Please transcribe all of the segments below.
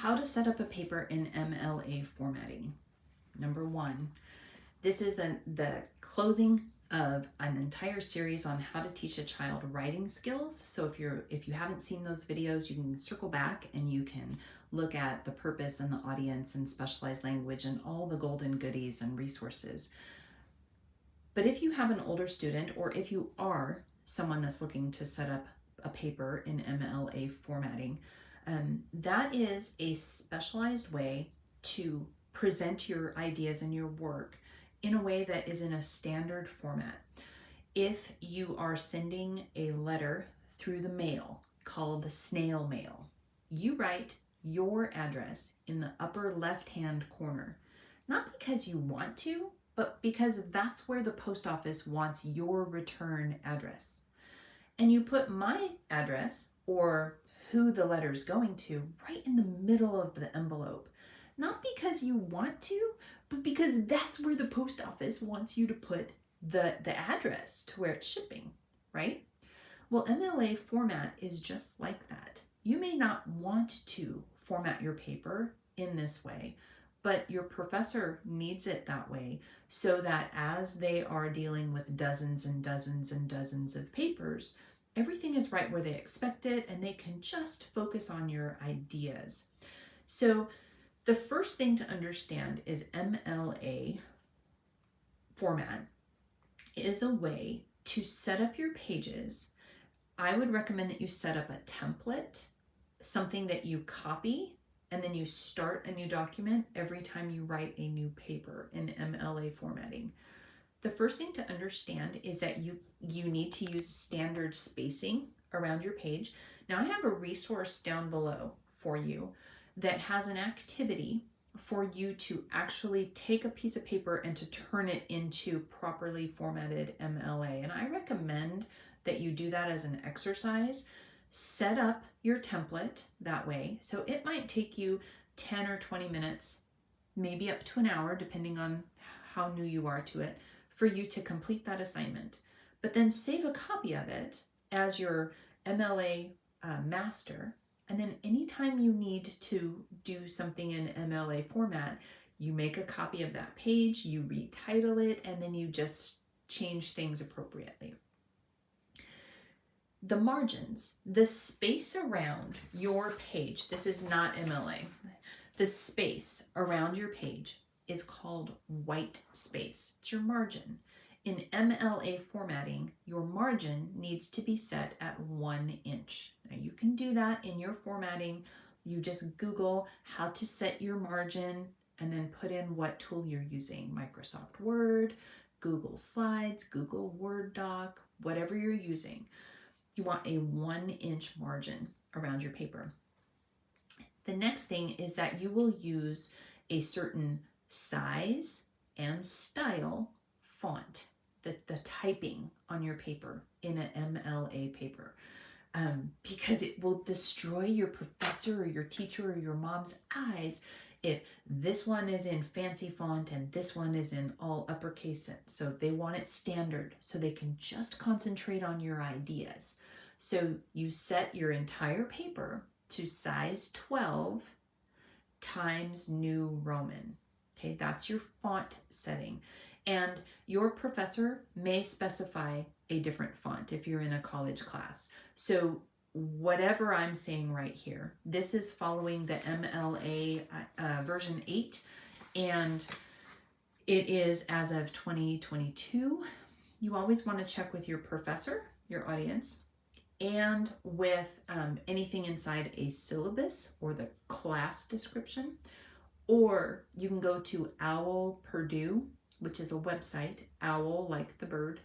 How to set up a paper in MLA formatting. Number one, this is the closing of an entire series on how to teach a child writing skills. So if you haven't seen those videos, you can circle back and you can look at the purpose and the audience and specialized language and all the golden goodies and resources. But if you have an older student, or if you are someone that's looking to set up a paper in MLA formatting, that is a specialized way to present your ideas and your work in a way that is in a standard format. If you are sending a letter through the mail called snail mail, you write your address in the upper left-hand corner, not because you want to, but because that's where the post office wants your return address. And you put my address, or who the letter's going to, right in the middle of the envelope. Not because you want to, but because that's where the post office wants you to put the address to where it's shipping, right? Well, MLA format is just like that. You may not want to format your paper in this way, but your professor needs it that way so that as they are dealing with dozens and dozens and dozens of papers, everything is right where they expect it and they can just focus on your ideas. So the first thing to understand is MLA format is a way to set up your pages. I would recommend that you set up a template, something that you copy, and then you start a new document every time you write a new paper in MLA formatting. The first thing to understand is that you need to use standard spacing around your page. Now I have a resource down below for you that has an activity for you to actually take a piece of paper and to turn it into properly formatted MLA. And I recommend that you do that as an exercise. Set up your template that way. So it might take you 10 or 20 minutes, maybe up to an hour, depending on how new you are to it, for you to complete that assignment. But then save a copy of it as your MLA master. And then anytime you need to do something in MLA format, you make a copy of that page, you retitle it, and then you just change things appropriately. The margins, the space around your page, this is not MLA, the space around your page is called white space. It's your margin. In MLA formatting, your margin needs to be set at 1 inch. Now you can do that in your formatting. You just Google how to set your margin and then put in what tool you're using. Microsoft Word, Google Slides, Google Word Doc, whatever you're using. You want a 1 inch margin around your paper. The next thing is that you will use a certain size and style font, the typing on your paper in an MLA paper, because it will destroy your professor or your teacher or your mom's eyes if this one is in fancy font and this one is in all uppercase. So they want it standard so they can just concentrate on your ideas. So you set your entire paper to size 12 times New Roman. Okay, that's your font setting. And your professor may specify a different font if you're in a college class. So whatever I'm saying right here, this is following the MLA version 8, and it is as of 2022. You always want to check with your professor, your audience, and with anything inside a syllabus or the class description. Or you can go to Owl Purdue, which is a website, owl like the bird,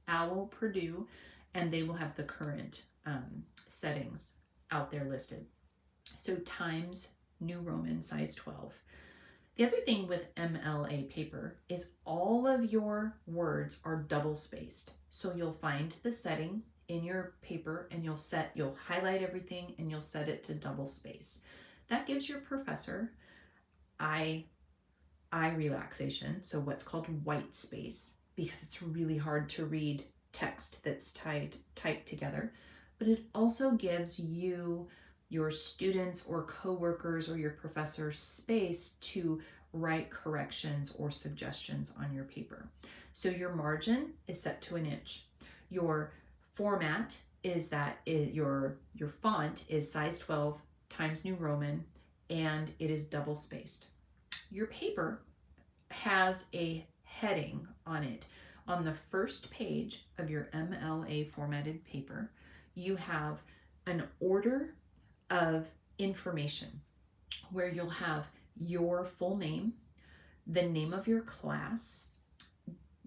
Owl Purdue, and they will have the current settings out there listed. So times New Roman size 12. The other thing with MLA paper is all of your words are double spaced. So you'll find the setting in your paper and you'll highlight everything and you'll set it to double space. That gives your professor eye relaxation, so what's called white space, because it's really hard to read text that's typed together, but it also gives you your students or coworkers or your professors space to write corrections or suggestions on your paper. So your margin is set to 1 inch. Your format is that your font is size 12 Times New Roman, and it is double spaced. Your paper has a heading on it. On the first page of your MLA formatted paper, you have an order of information where you'll have your full name, the name of your class,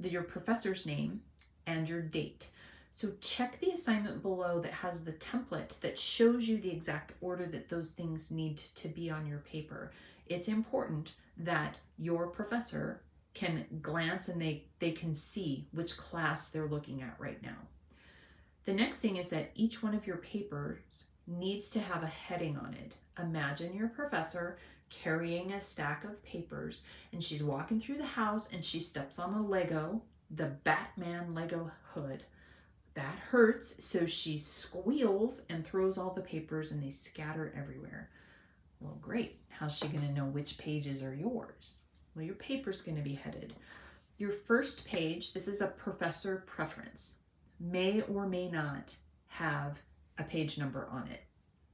your professor's name, and your date. So check the assignment below that has the template that shows you the exact order that those things need to be on your paper. It's important that your professor can glance and they can see which class they're looking at right now. The next thing is that each one of your papers needs to have a heading on it. Imagine your professor carrying a stack of papers, and she's walking through the house and she steps on a Lego, the Batman Lego hood. That hurts, so she squeals and throws all the papers and they scatter everywhere. Well, great. How's she going to know which pages are yours? Well, your paper's going to be headed. Your first page, this is a professor preference, may or may not have a page number on it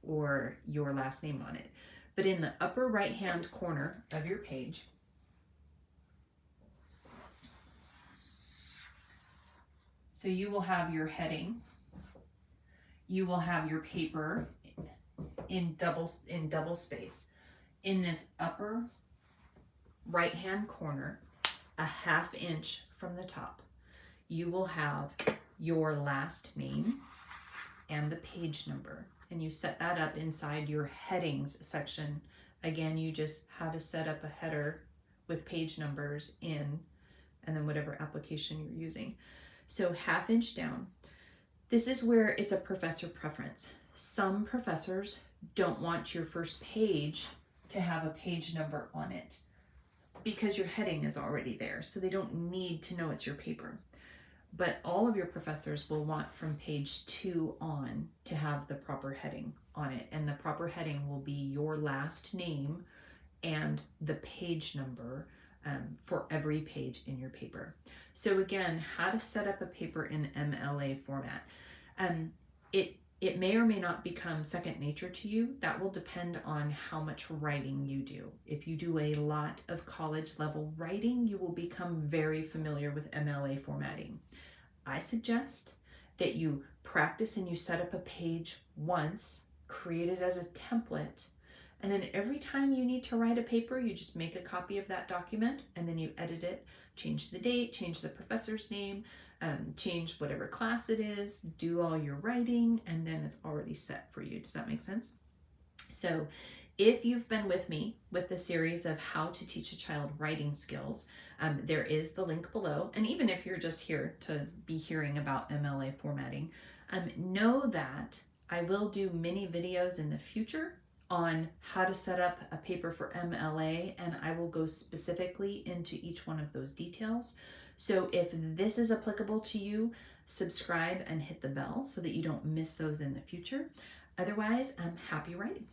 or your last name on it. But in the upper right-hand corner of your page, so you will have your heading, you will have your paper in double space. In this upper right-hand corner, a 1/2 inch from the top, you will have your last name and the page number. And you set that up inside your headings section. Again, you just how to set up a header with page numbers in, and then whatever application you're using. So 1/2 inch down. This is where it's a professor preference. Some professors don't want your first page to have a page number on it because your heading is already there, so they don't need to know it's your paper. But all of your professors will want from page 2 on to have the proper heading on it, and the proper heading will be your last name and the page number for every page in your paper. So again, how to set up a paper in MLA format. It may or may not become second nature to you. That will depend on how much writing you do. If you do a lot of college level writing, you will become very familiar with MLA formatting. I suggest that you practice and you set up a page once, create it as a template, and then every time you need to write a paper, you just make a copy of that document and then you edit it, change the date, change the professor's name, change whatever class it is, do all your writing, and then it's already set for you. Does that make sense? So if you've been with me with the series of how to teach a child writing skills, there is the link below. And even if you're just here to be hearing about MLA formatting, know that I will do many videos in the future on how to set up a paper for MLA, and I will go specifically into each one of those details. So if this is applicable to you, subscribe and hit the bell so that you don't miss those in the future. Otherwise, happy writing.